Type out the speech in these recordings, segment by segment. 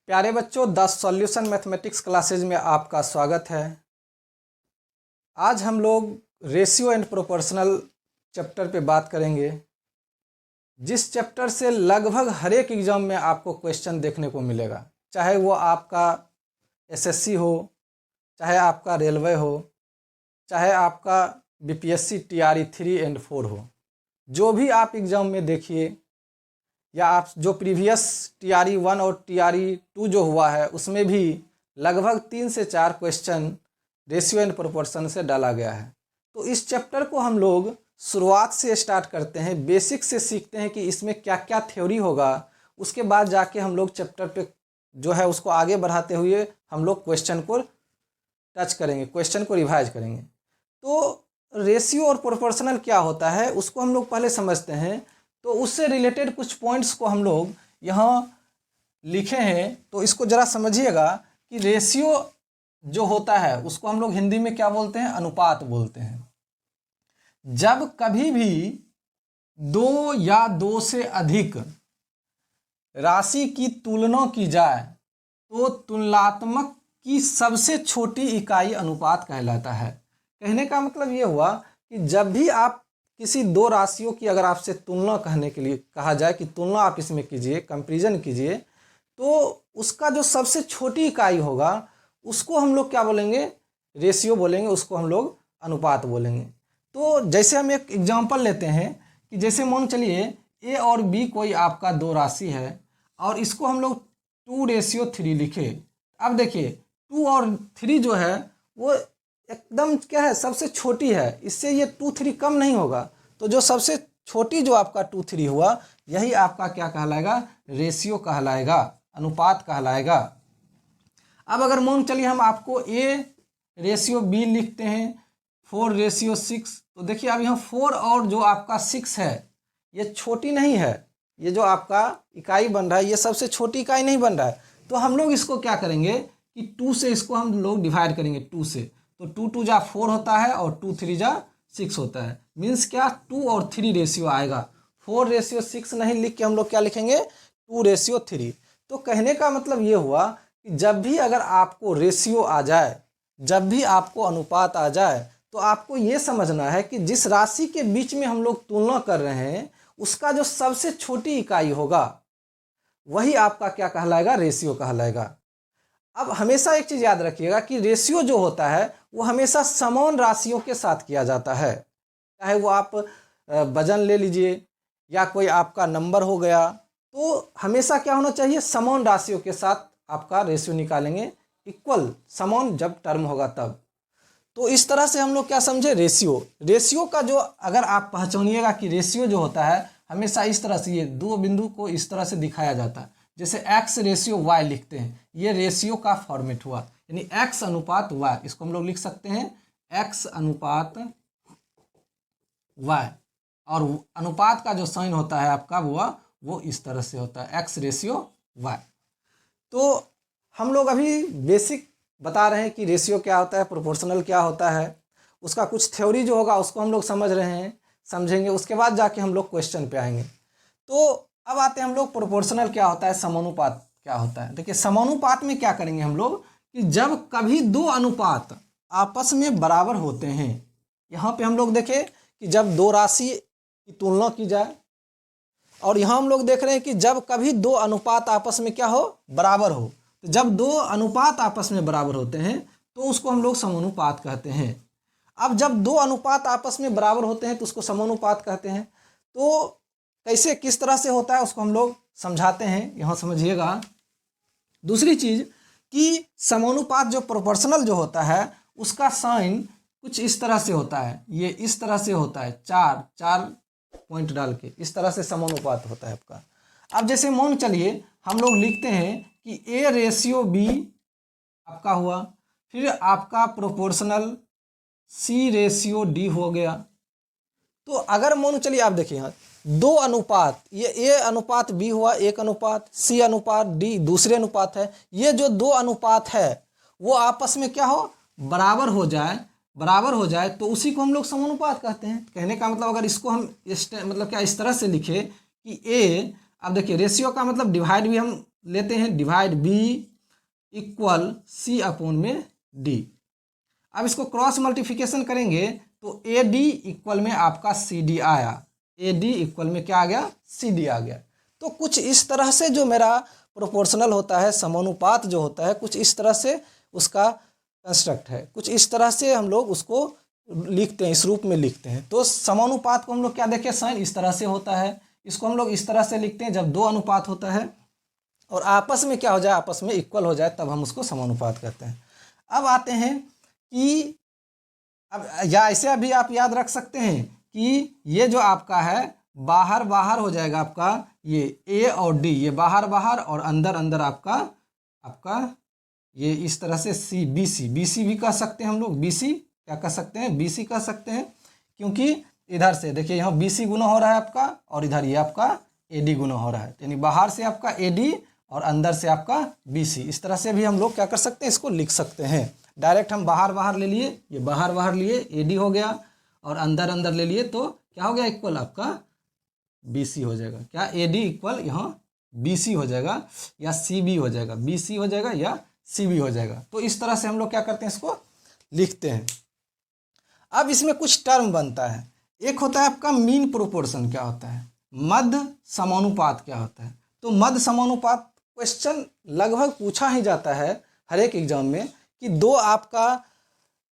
प्यारे बच्चों, the solution mathematics classes में आपका स्वागत है। आज हम लोग रेशियो एंड प्रोपोर्शनल चैप्टर पे बात करेंगे, जिस चैप्टर से लगभग हर एक एग्जाम में आपको क्वेश्चन देखने को मिलेगा, चाहे वो आपका एसएससी हो, चाहे आपका रेलवे हो, चाहे आपका बीपीएससी टीआरई 3 एंड 4 हो। जो भी आप एग्ज़ाम में देखिए, या आप जो प्रीवियस टीआरई 1 और टीआरई 2 जो हुआ है उसमें भी लगभग 3 से 4 क्वेश्चन रेशियो एंड प्रोपोर्शन से डाला गया है। तो इस चैप्टर को हम लोग शुरुआत से स्टार्ट करते हैं, बेसिक से सीखते हैं कि इसमें क्या क्या थ्योरी होगा। उसके बाद जाके हम लोग चैप्टर पे जो है उसको आगे बढ़ाते हुए हम लोग क्वेश्चन को टच करेंगे, क्वेश्चन को रिवाइज करेंगे। तो रेशियो और प्रोपोर्शनल क्या होता है उसको हम लोग पहले समझते हैं। तो उससे रिलेटेड कुछ पॉइंट्स को हम लोग यहाँ लिखे हैं, तो इसको ज़रा समझिएगा कि रेशियो जो होता है उसको हम लोग हिंदी में क्या बोलते हैं, अनुपात बोलते हैं। जब कभी भी दो या दो से अधिक राशि की तुलना की जाए तो तुलनात्मक की सबसे छोटी इकाई अनुपात कहलाता है। कहने का मतलब ये हुआ कि जब भी आप किसी दो राशियों की अगर आपसे तुलना कहने के लिए कहा जाए कि तुलना आप इसमें कीजिए, कंपैरिजन कीजिए, तो उसका जो सबसे छोटी इकाई होगा उसको हम लोग क्या बोलेंगे, रेशियो बोलेंगे, उसको हम लोग अनुपात बोलेंगे। तो जैसे हम एक एग्जांपल लेते हैं कि जैसे मान चलिए ए और बी कोई आपका दो राशि है और इसको हम लोग 2:3 लिखे। अब देखिए 2 और 3 जो है वो एकदम क्या है, सबसे छोटी है, इससे ये 2, 3 कम नहीं होगा। तो जो सबसे छोटी जो आपका 2, 3 हुआ, यही आपका क्या कहलाएगा, रेशियो कहलाएगा, अनुपात कहलाएगा। अब अगर मान चलिए हम आपको A/B लिखते हैं 4:6, तो देखिए अब यहाँ 4 और जो आपका 6 है ये छोटी नहीं है, ये जो आपका इकाई बन रहा है ये सबसे छोटी इकाई नहीं बन रहा है। तो हम लोग इसको क्या करेंगे कि 2 से इसको हम लोग डिवाइड करेंगे, 2 से। तो 2 2 जा 4 होता है और 2 3 जा 6 होता है। मीन्स क्या, 2 और 3 रेशियो आएगा। 4:6 नहीं लिख के हम लोग क्या लिखेंगे, 2:3। तो कहने का मतलब ये हुआ कि जब भी अगर आपको रेशियो आ जाए, जब भी आपको अनुपात आ जाए, तो आपको ये समझना है कि जिस राशि के बीच में हम लोग तुलना कर रहे हैं उसका जो सबसे छोटी इकाई होगा वही आपका क्या कहलाएगा, रेशियो कहलाएगा। अब हमेशा एक चीज़ याद रखिएगा कि रेशियो जो होता है वो हमेशा समान राशियों के साथ किया जाता है। चाहे वो आप वजन ले लीजिए या कोई आपका नंबर हो गया, तो हमेशा क्या होना चाहिए, समान राशियों के साथ आपका रेशियो निकालेंगे, इक्वल समान जब टर्म होगा तब। तो इस तरह से हम लोग क्या समझे, रेशियो का जो अगर आप पहचानिएगा कि रेशियो जो होता है हमेशा इस तरह से, ये दो बिंदु को इस तरह से दिखाया जाता है। जैसे x/y लिखते हैं, ये रेशियो का फॉर्मेट हुआ, यानी x अनुपात y, इसको हम लोग लिख सकते हैं x अनुपात y, और अनुपात का जो साइन होता है आपका वो इस तरह से होता है, x/y। तो हम लोग अभी बेसिक बता रहे हैं कि रेशियो क्या होता है, प्रोपोर्शनल क्या होता है, उसका कुछ थ्योरी जो होगा उसको हम लोग समझ रहे हैं, समझेंगे। उसके बाद जाके हम लोग क्वेश्चन पे आएंगे। तो अब आते हैं हम लोग प्रोपोर्शनल क्या होता है, समानुपात क्या होता है। देखिए समानुपात में क्या करेंगे हम लोग कि जब कभी दो अनुपात आपस में बराबर होते हैं, यहाँ पे हम लोग देखें कि जब दो राशि की तुलना की जाए, और यहाँ हम लोग देख रहे हैं कि जब कभी दो अनुपात आपस में क्या हो, बराबर हो। तो जब दो अनुपात आपस में बराबर होते हैं तो उसको हम लोग समानुपात कहते हैं। अब जब दो अनुपात आपस में बराबर होते हैं तो उसको समानुपात कहते हैं। तो कैसे, किस तरह से होता है उसको हम लोग समझाते हैं, यहाँ समझिएगा। दूसरी चीज कि समानुपात जो प्रोपोर्शनल जो होता है उसका साइन कुछ इस तरह से होता है, ये इस तरह से होता है, चार पॉइंट डाल के इस तरह से समानुपात होता है आपका। अब जैसे मान चलिए हम लोग लिखते हैं कि A/B आपका हुआ, फिर आपका प्रोपोर्शनल C/D हो गया। तो अगर मान चलिए आप देखिए यहाँ दो अनुपात, ये A अनुपात B हुआ एक अनुपात, C अनुपात D दूसरे अनुपात है। ये जो दो अनुपात है वो आपस में क्या हो, बराबर हो जाए तो उसी को हम लोग समानुपात कहते हैं। कहने का मतलब अगर इसको हम मतलब क्या इस तरह से लिखे कि A, अब देखिए रेशियो का मतलब डिवाइड भी हम लेते हैं divide b equal c upon में डी। अब इसको क्रॉस मल्टीप्लिकेशन करेंगे तो ए डी इक्वल में आपका सी डी आया, ए डी इक्वल में क्या आ गया, सी डी आ गया। तो कुछ इस तरह से जो मेरा प्रोपोर्शनल होता है, समानुपात जो होता है, कुछ इस तरह से उसका कंस्ट्रक्ट है, कुछ इस तरह से हम लोग उसको लिखते हैं, इस रूप में लिखते हैं। तो समानुपात को हम लोग क्या देखें, साइन इस तरह से होता है, इसको हम लोग इस तरह से लिखते हैं जब दो अनुपात होता है और आपस में क्या हो जाए, आपस में इक्वल हो जाए, तब हम उसको समानुपात कहते हैं। अब आते हैं कि अब या ऐसे अभी आप याद रख सकते हैं कि ये जो आपका है बाहर बाहर हो जाएगा आपका, ये ए और डी ये बाहर बाहर और अंदर अंदर आपका ये इस तरह से C B C, B C भी कह सकते हैं हम लोग, बी सी क्या कह सकते हैं, बी सी कह सकते हैं, क्योंकि इधर से देखिए यहाँ बी सी गुना हो रहा है आपका और इधर ये आपका ए डी गुना हो रहा है, यानी बाहर से आपका ए डी और अंदर से आपका बी सी। इस तरह से भी हम लोग क्या कर सकते हैं, इसको लिख सकते हैं। डायरेक्ट हम बाहर बाहर ले लिए, ये बाहर बाहर लिए ए डी हो गया और अंदर अंदर ले लिए तो क्या हो गया, इक्वल आपका बी सी हो जाएगा। क्या, ए डी इक्वल यहाँ बी सी हो जाएगा या सी बी हो जाएगा, बी सी हो जाएगा या सी बी हो जाएगा। तो इस तरह से हम लोग क्या करते हैं, इसको लिखते हैं। अब इसमें कुछ टर्म बनता है, एक होता है आपका मीन प्रोपोर्शन क्या होता है, मध्य समानुपात क्या होता है। तो मध्य समानुपात क्वेश्चन लगभग पूछा ही जाता है हर एक एग्जाम में कि दो आपका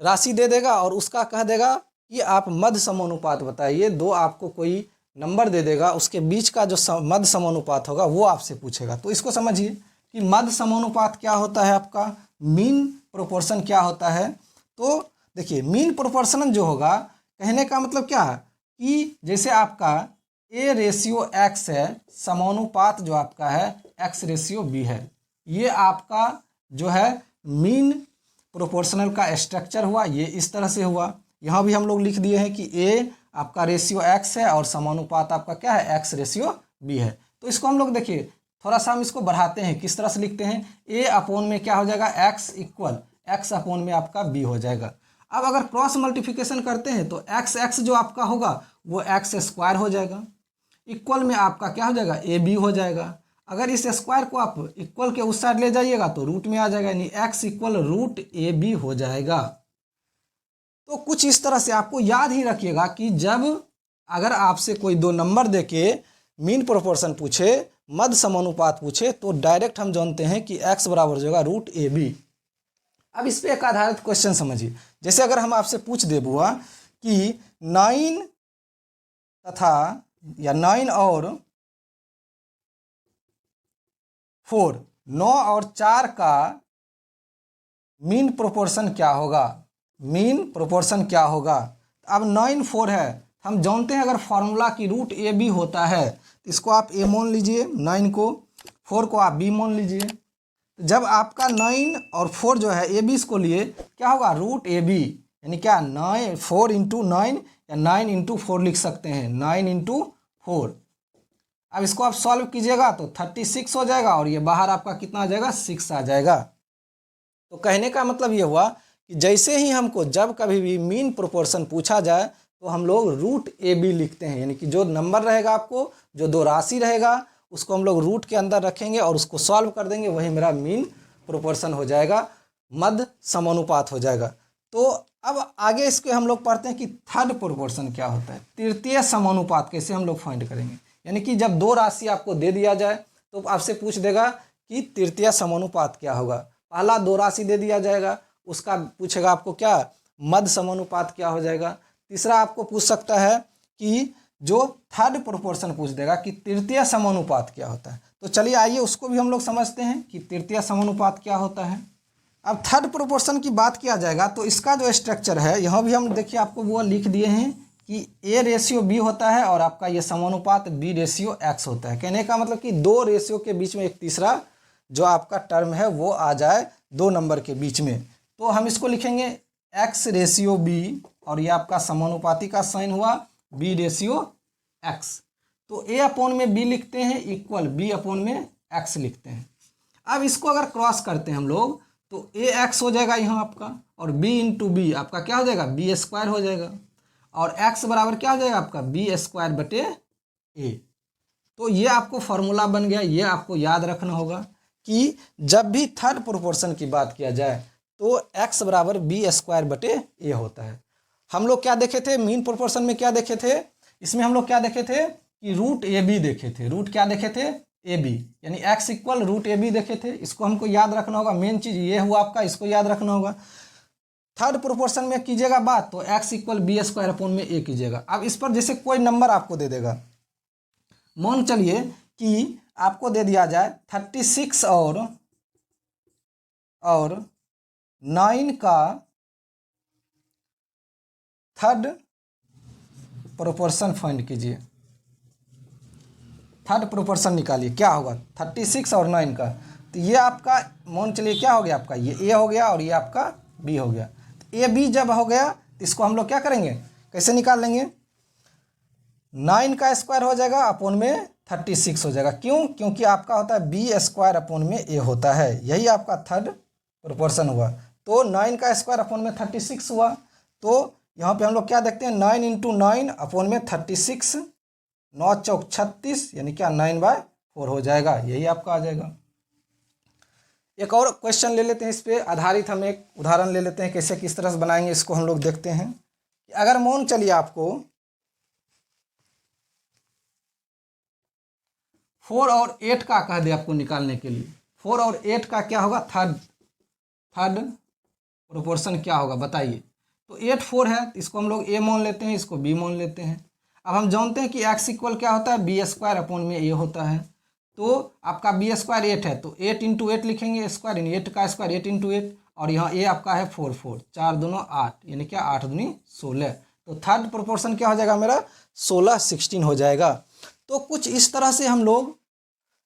राशि दे देगा और उसका कह देगा कि आप मध्य समानुपात बताइए, दो आपको कोई नंबर दे देगा, उसके बीच का जो मध्य समानुपात होगा वो आपसे पूछेगा। तो इसको समझिए कि मध्य समानुपात क्या होता है, आपका मीन प्रोपोर्शन क्या होता है। तो देखिए मीन प्रोपोर्शन जो होगा, कहने का मतलब क्या है कि जैसे आपका ए रेशियो एक्स है, समानुपात जो आपका है एक्स रेशियो बी है, ये आपका जो है मीन प्रोपोर्शनल का स्ट्रक्चर हुआ, ये इस तरह से हुआ। यहाँ भी हम लोग लिख दिए हैं कि ए आपका रेशियो एक्स है और समानुपात आपका क्या है, एक्स रेशियो बी है। तो इसको हम लोग देखिए थोड़ा सा हम इसको बढ़ाते हैं, किस तरह से लिखते हैं, ए अपॉन में क्या हो जाएगा, एक्स इक्वल एक्स अपॉन में आपका बी हो जाएगा। अब अगर क्रॉस मल्टीप्लिकेशन करते हैं तो एक्स एक्स जो आपका होगा वो एक्स स्क्वायर हो जाएगा, इक्वल में आपका क्या हो जाएगा, ए बी हो जाएगा। अगर इस स्क्वायर को आप इक्वल के उस साइड ले जाइएगा तो रूट में आ जाएगा, यानी x equal root a b हो जाएगा। तो कुछ इस तरह से आपको याद ही रखिएगा कि जब अगर आपसे कोई दो नंबर देके मीन प्रोपोर्शन पूछे, मध्य समानुपात पूछे, तो डायरेक्ट हम जानते हैं कि x बराबर हो जाएगा रूट ए बी। अब इस पर एक आधारित क्वेश्चन समझिए, जैसे अगर हम आपसे पूछ दे बुआ कि 9 तथा या 9 और 4, 9 और 4 का मीन प्रोपोर्शन क्या होगा, मीन प्रोपोर्शन क्या होगा। अब 9 4 है, हम जानते हैं अगर फार्मूला की रूट ए बी होता है तो इसको आप ए मान लीजिए, 9 को, 4 को आप बी मान लीजिए। जब आपका 9 और 4 जो है ए बी इसको लिए क्या होगा, रूट ए बी, यानी क्या 9 4 इंटू 9 या 9 इंटू 4 लिख सकते हैं, 9 इंटू 4। अब इसको आप सॉल्व कीजिएगा तो 36 हो जाएगा और ये बाहर आपका कितना आ जाएगा, 6 आ जाएगा। तो कहने का मतलब ये हुआ कि जैसे ही हमको जब कभी भी मीन प्रोपोर्शन पूछा जाए तो हम लोग रूट ए बी लिखते हैं, यानी कि जो नंबर रहेगा आपको, जो दो राशि रहेगा उसको हम लोग रूट के अंदर रखेंगे और उसको सॉल्व कर देंगे, वही मेरा मीन प्रोपोर्शन हो जाएगा, मध्य समानुपात हो जाएगा। तो अब आगे इसके हम लोग पढ़ते हैं कि थर्ड प्रोपोर्शन क्या होता है, तृतीय समानुपात कैसे हम लोग फाइंड करेंगे। यानी कि जब दो राशि आपको दे दिया जाए तो आपसे पूछ देगा कि तृतीय समानुपात क्या होगा। पहला दो राशि दे दिया जाएगा, उसका पूछेगा आपको क्या, मध्य समानुपात क्या हो जाएगा। तीसरा आपको पूछ सकता है कि जो थर्ड प्रोपोर्शन पूछ देगा कि तृतीय समानुपात क्या होता है। तो चलिए आइए उसको भी हम लोग समझते हैं कि तृतीय समानुपात क्या होता है। अब थर्ड प्रोपोर्शन की बात किया जाएगा तो इसका जो स्ट्रक्चर है, यहाँ भी हम देखिए आपको वो लिख दिए हैं कि ए रेशियो बी होता है और आपका ये समानुपात बी रेशियो एक्स होता है। कहने का मतलब कि दो रेशियो के बीच में एक तीसरा जो आपका टर्म है वो आ जाए दो नंबर के बीच में, तो हम इसको लिखेंगे एक्स रेशियो बी और ये आपका समानुपाती का साइन हुआ बी रेशियो एक्स। तो ए अपॉन में बी लिखते हैं इक्वल बी अपॉन में एक्स लिखते हैं। अब इसको अगर क्रॉस करते हैं हम लोग तो ए एक्स हो जाएगा यहाँ आपका, और बी इंटू बी आपका क्या हो जाएगा, बी स्क्वायर हो जाएगा, और एक्स बराबर क्या हो जाएगा आपका बी स्क्वायर बटे ए। तो ये आपको फॉर्मूला बन गया, ये आपको याद रखना होगा कि जब भी थर्ड प्रोपोर्शन की बात किया जाए तो x बराबर बी स्क्वायर बटे ए होता है। हम लोग क्या देखे थे मीन प्रोपोर्शन में, क्या देखे थे इसमें, हम लोग क्या देखे थे कि रूट ए बी देखे थे, रूट क्या देखे थे ए बी, यानी x equal root a b देखे थे। इसको हमको याद रखना होगा, मेन चीज़ ये हुआ आपका, इसको याद रखना होगा। थर्ड प्रोपोर्शन में कीजिएगा बात तो x equal b square upon में ए कीजिएगा। अब इस पर जैसे कोई नंबर आपको दे देगा, मान चलिए कि आपको दे दिया जाए 36 और 9 का थर्ड प्रोपोर्शन फाइंड कीजिए, थर्ड प्रोपोर्शन निकालिए, क्या होगा 36 और 9 का। तो ये आपका मान चलिए क्या हो गया, आपका ये ए हो गया और ये आपका बी हो गया। तो ए बी जब हो गया तो इसको हम लोग क्या करेंगे, कैसे निकाल लेंगे, 9 का स्क्वायर हो जाएगा अपॉन में 36 हो जाएगा। क्यों, क्योंकि आपका होता है बी स्क्वायर अपॉन में ए होता है, यही आपका थर्ड प्रोपोर्शन हुआ। तो 9 का स्क्वायर अपॉन में 36 हुआ। तो यहाँ पे हम लोग क्या देखते हैं, 9 इंटू 9 अपॉन में 36, 9 चौक 36, यानी क्या 9/4 हो जाएगा, यही आपका आ जाएगा। एक और क्वेश्चन ले लेते हैं, इस पर आधारित हम एक उदाहरण ले लेते हैं, कैसे किस तरह से बनाएंगे इसको हम लोग देखते हैं। अगर मान चलिए आपको 4 और 8 का कह दे आपको निकालने के लिए, 4 और 8 का क्या होगा, थर्ड प्रोपोर्शन क्या होगा बताइए। तो 8 4 है तो इसको हम लोग ए मान लेते हैं, इसको बी मान लेते हैं। अब हम जानते हैं कि x इक्वल क्या होता है, बी स्क्वायर अपॉन में ए होता है। तो आपका बी स्क्वायर 8 है तो 8 इंटू 8 लिखेंगे स्क्वायर, यानी 8 का स्क्वायर 8 इंटू 8, और यहाँ ए आपका है 4 4, 4 दूनी 8, यानी क्या 8 दूनी 16। तो थर्ड प्रोपोर्शन क्या हो जाएगा मेरा 16 16 हो जाएगा। तो कुछ इस तरह से हम लोग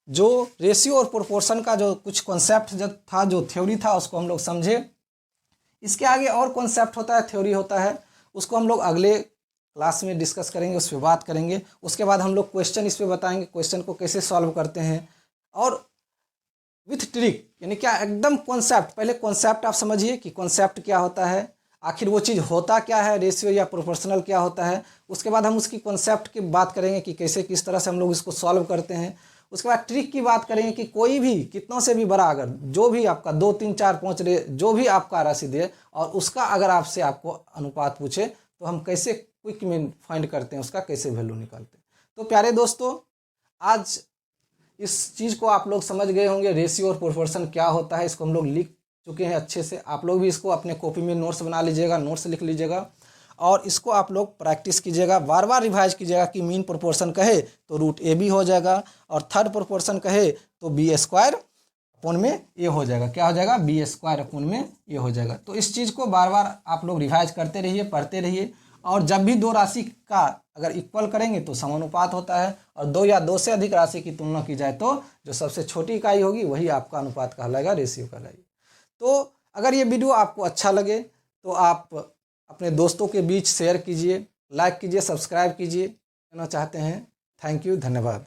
जो रेशियो और प्रोपोर्शन का जो कुछ कॉन्सेप्ट जब था, जो थ्योरी था, उसको हम लोग समझे। इसके आगे और कॉन्सेप्ट होता है, थ्योरी होता है, उसको हम लोग अगले क्लास में डिस्कस करेंगे, उस पर बात करेंगे। उसके बाद हम लोग क्वेश्चन इस पे बताएंगे, क्वेश्चन को कैसे सॉल्व करते हैं, और विथ ट्रिक, यानी क्या एकदम कॉन्सेप्ट। पहले कॉन्सेप्ट आप समझिए कि कॉन्सेप्ट क्या होता है, आखिर वो चीज़ होता क्या है, रेशियो या प्रोपोर्शनल क्या होता है। उसके बाद हम उसकी कॉन्सेप्ट की बात करेंगे कि कैसे किस तरह से हम लोग इसको सॉल्व करते हैं। उसके बाद ट्रिक की बात करेंगे कि कोई भी कितनों से भी बड़ा, अगर जो भी आपका 2 3 4 5 जो भी आपका राशि दे, और उसका अगर आपसे आपको अनुपात पूछे तो हम कैसे क्विक में फाइंड करते हैं, उसका कैसे वैल्यू निकालते हैं। तो प्यारे दोस्तों, आज इस चीज़ को आप लोग समझ गए होंगे, रेशियो और प्रोपोर्शन क्या होता है, इसको हम लोग लिख चुके हैं अच्छे से। आप लोग भी इसको अपने कॉपी में नोट्स बना लीजिएगा, नोट्स लिख लीजिएगा, और इसको आप लोग प्रैक्टिस कीजिएगा, बार बार रिवाइज कीजिएगा कि मीन प्रोपोर्शन कहे तो रूट ए बी हो जाएगा, और थर्ड प्रोपोर्शन कहे तो बी स्क्वायर अपॉन में ए हो जाएगा। क्या हो जाएगा, बी स्क्वायर अपॉन में ए हो जाएगा। तो इस चीज़ को बार बार आप लोग रिवाइज करते रहिए, पढ़ते रहिए, और जब भी दो राशि का अगर इक्वल करेंगे तो समानुपात होता है, और 2 या 2 से अधिक राशि की तुलना की जाए तो जो सबसे छोटी इकाई होगी वही आपका अनुपात कहलाएगा, रेशियो कहलाएगी। तो अगर ये वीडियो आपको अच्छा लगे तो आप अपने दोस्तों के बीच शेयर कीजिए, लाइक कीजिए, सब्सक्राइब कीजिए, करना चाहते हैं। थैंक यू, धन्यवाद।